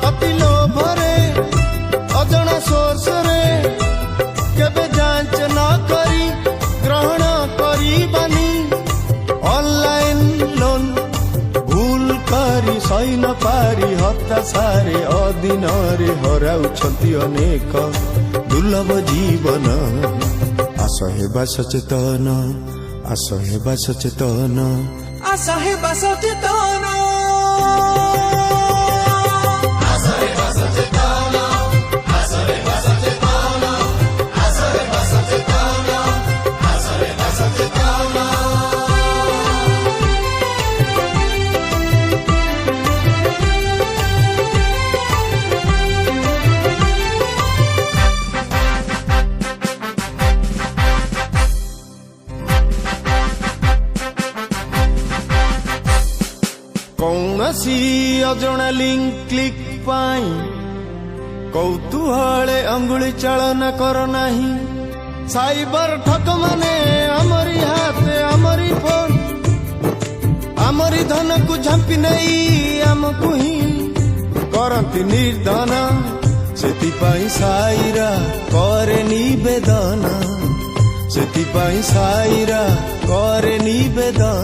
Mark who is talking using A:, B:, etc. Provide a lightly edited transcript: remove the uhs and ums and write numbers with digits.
A: अति लोभरे अजणा सोर्स रे केबे जांच न करी ग्रहण करिबानी ऑनलाइन लोन भूल करी सही न पारी हताशारे अदिनरे हराउछंती अनेक दुर्लभ जीवन। आस हेबा सचेतन, आस हेबा सचेतन,
B: आस हेबा सचेतन,
A: कौनसी अजणा लिंक क्लिक पाई कौतूहले अंगुली चालन कर नाही। साइबर ठक माने आमरी हाथे आमरी फोन आमरी धन को झांपी नहीं आमको ही करती निर्धन। सेतिपाई साईरा करे निवेदन, सेतिपाई साईरा करे निवेदन।